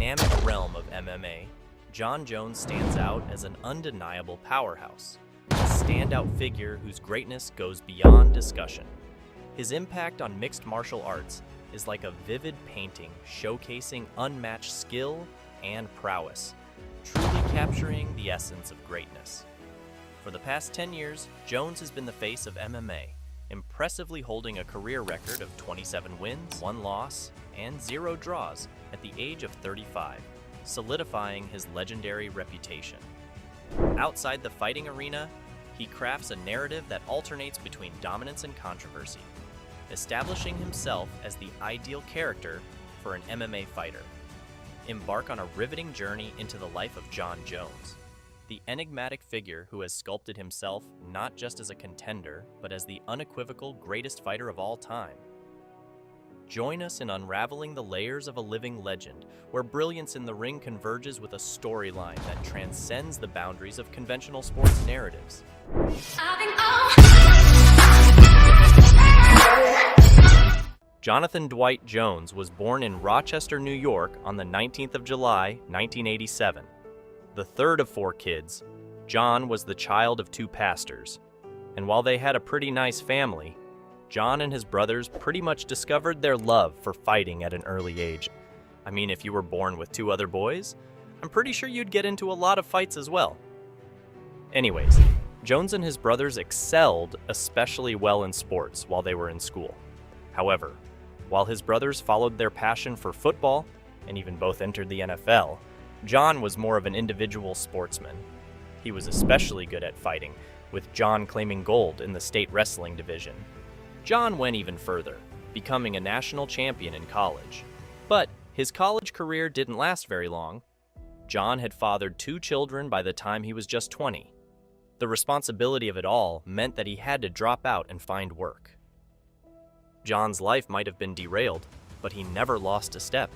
dynamic realm of MMA, Jon Jones stands out as an undeniable powerhouse, a standout figure whose greatness goes beyond discussion. His impact on mixed martial arts is like a vivid painting showcasing unmatched skill and prowess, truly capturing the essence of greatness. For the past 10 years, Jones has been the face of MMA, impressively holding a career record of 27 wins, 1 loss, and 0 draws at the age of 35, solidifying his legendary reputation. Outside the fighting arena, he crafts a narrative that alternates between dominance and controversy, establishing himself as the ideal character for an MMA fighter. Embark on a riveting journey into the life of Jon Jones, the enigmatic figure who has sculpted himself not just as a contender, but as the unequivocal greatest fighter of all time. Join us in unraveling the layers of a living legend, where brilliance in the ring converges with a storyline that transcends the boundaries of conventional sports narratives. Jonathan Dwight Jones was born in Rochester, New York on the 19th of July, 1987. The third of 4 kids, John was the child of 2 pastors. And while they had a pretty nice family, John and his brothers pretty much discovered their love for fighting at an early age. I mean, if you were born with 2 other boys, I'm pretty sure you'd get into a lot of fights as well. Anyways, Jones and his brothers excelled especially well in sports while they were in school. However, while his brothers followed their passion for football, and even both entered the NFL, John was more of an individual sportsman. He was especially good at fighting, with John claiming gold in the state wrestling division. John went even further, becoming a national champion in college. But his college career didn't last very long. John had fathered 2 children by the time he was just 20. The responsibility of it all meant that he had to drop out and find work. John's life might have been derailed, but he never lost a step.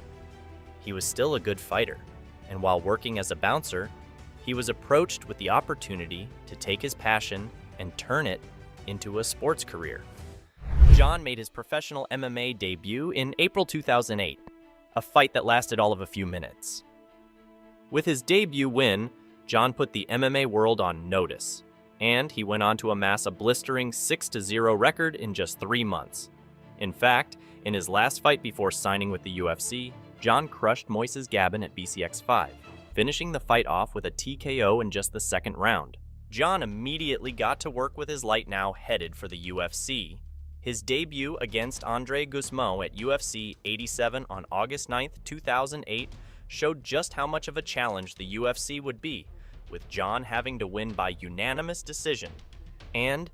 He was still a good fighter, and while working as a bouncer, he was approached with the opportunity to take his passion and turn it into a sports career. John made his professional MMA debut in April 2008, a fight that lasted all of a few minutes. With his debut win, John put the MMA world on notice, and he went on to amass a blistering 6-0 record in just 3 months. In fact, in his last fight before signing with the UFC, John crushed Moises Gabin at BCX5, finishing the fight off with a TKO in just the 2nd round. John immediately got to work with his light now headed for the UFC. His debut against Andre Guzmão at UFC 87 on August 9, 2008 showed just how much of a challenge the UFC would be, with John having to win by unanimous decision. And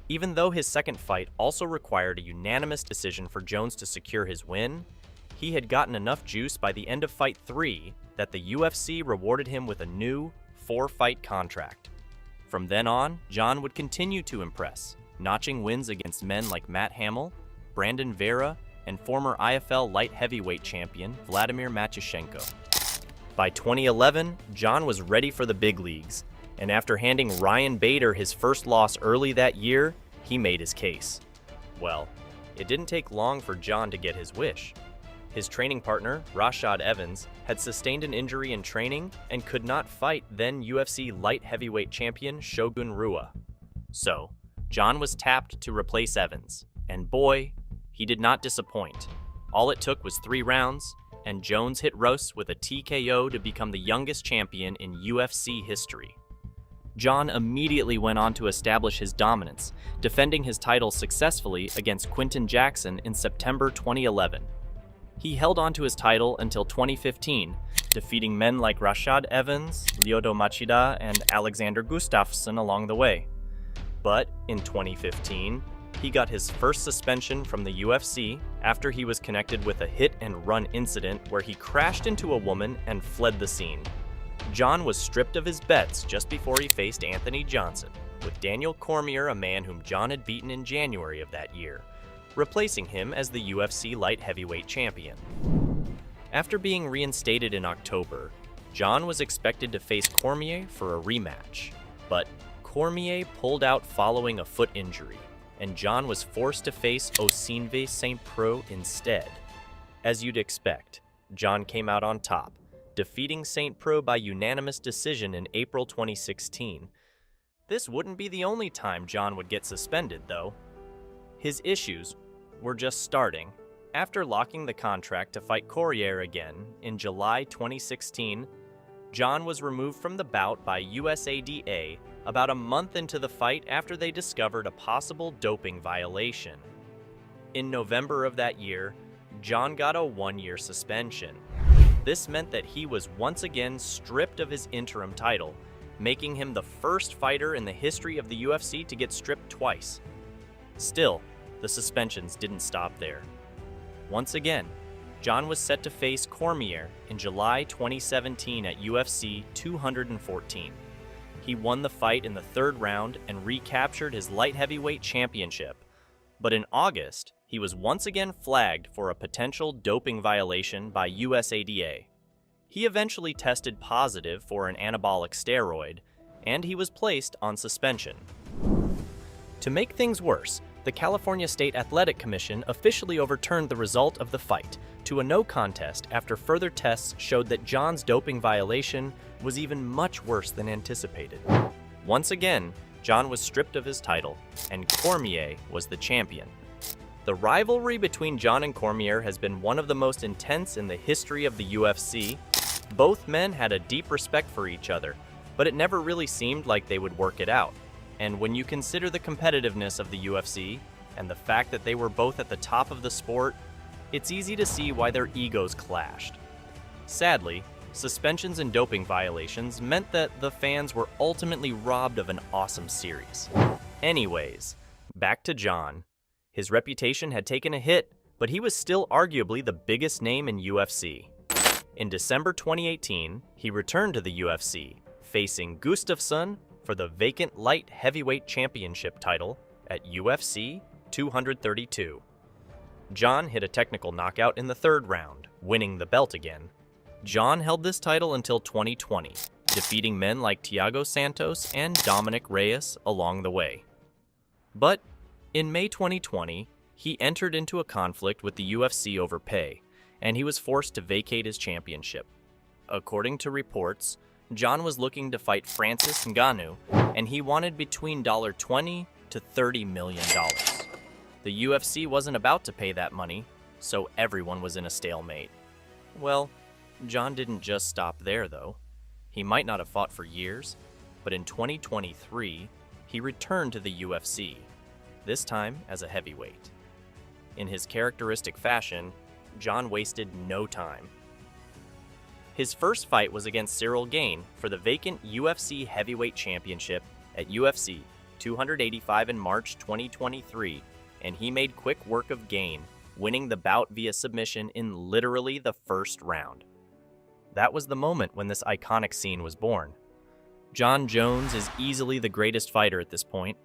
even though his second fight also required a unanimous decision for Jones to secure his win, he had gotten enough juice by the end of Fight 3 that the UFC rewarded him with a new 4-fight contract. From then on, John would continue to impress, notching wins against men like Matt Hamill, Brandon Vera, and former IFL light heavyweight champion Vladimir Matyushenko. By 2011, John was ready for the big leagues, and after handing Ryan Bader his first loss early that year, he made his case. Well, it didn't take long for John to get his wish. His training partner, Rashad Evans, had sustained an injury in training and could not fight then UFC light heavyweight champion Shogun Rua. So, John was tapped to replace Evans, and boy, he did not disappoint. All it took was 3 rounds, and Jones hit Rose with a TKO to become the youngest champion in UFC history. John immediately went on to establish his dominance, defending his title successfully against Quinton Jackson in September 2011. He held on to his title until 2015, defeating men like Rashad Evans, Lyoto Machida, and Alexander Gustafsson along the way. But in 2015, he got his first suspension from the UFC after he was connected with a hit-and-run incident where he crashed into a woman and fled the scene. John was stripped of his bets just before he faced Anthony Johnson, with Daniel Cormier, a man whom John had beaten in January of that year, replacing him as the UFC light heavyweight champion. After being reinstated in October, John was expected to face Cormier for a rematch, but Cormier pulled out following a foot injury, and John was forced to face Osinve St. Preux instead. As you'd expect, John came out on top, defeating St. Preux by unanimous decision in April 2016. This wouldn't be the only time John would get suspended, though. His issues were just starting. After locking the contract to fight Cormier again in July 2016, John was removed from the bout by USADA about a month into the fight after they discovered a possible doping violation. In November of that year, John got a 1-year suspension. This meant that he was once again stripped of his interim title, making him the first fighter in the history of the UFC to get stripped twice. Still, the suspensions didn't stop there. Once again, John was set to face Cormier in July 2017 at UFC 214. He won the fight in the 3rd round and recaptured his light heavyweight championship. But in August, he was once again flagged for a potential doping violation by USADA. He eventually tested positive for an anabolic steroid, and he was placed on suspension. To make things worse, the California State Athletic Commission officially overturned the result of the fight to a no contest after further tests showed that John's doping violation was even much worse than anticipated. Once again, John was stripped of his title, and Cormier was the champion. The rivalry between John and Cormier has been one of the most intense in the history of the UFC. Both men had a deep respect for each other, but it never really seemed like they would work it out. And when you consider the competitiveness of the UFC and the fact that they were both at the top of the sport, it's easy to see why their egos clashed. Sadly, suspensions and doping violations meant that the fans were ultimately robbed of an awesome series. Anyways, back to John. His reputation had taken a hit, but he was still arguably the biggest name in UFC. In December 2018, he returned to the UFC, facing Gustafsson for the vacant light heavyweight championship title at UFC 232. John hit a technical knockout in the 3rd round, winning the belt again. John held this title until 2020, defeating men like Thiago Santos and Dominic Reyes along the way. But in May 2020, he entered into a conflict with the UFC over pay, and he was forced to vacate his championship. According to reports, John was looking to fight Francis Ngannou, and he wanted between $20 to $30 million. The UFC wasn't about to pay that money, so everyone was in a stalemate. Well, John didn't just stop there, though. He might not have fought for years, but in 2023, he returned to the UFC, this time as a heavyweight. In his characteristic fashion, John wasted no time. His first fight was against Cyril Gane for the vacant UFC Heavyweight Championship at UFC 285 in March 2023, and he made quick work of Gane, winning the bout via submission in literally the 1st round. That was the moment when this iconic scene was born. Jonjones is easily the greatest fighter at this point.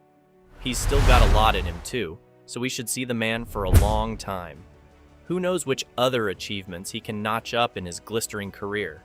He's still got a lot in him too, so we should see the man for a long time. Who knows which other achievements he can notch up in his glistering career.